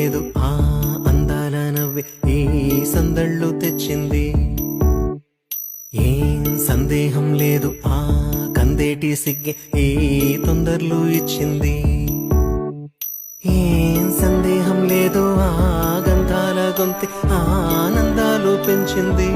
లేదు ఆ అందాల నవ్వే ఈ సందళ్ళు తెచ్చింది. ఏం సందేహం లేదు ఆ కందేటి సిగ్గే ఈ తొందరలు ఇచ్చింది. ఏం సందేహం లేదు ఆ గంధాల గొంతి ఆనందాలు పెంచింది.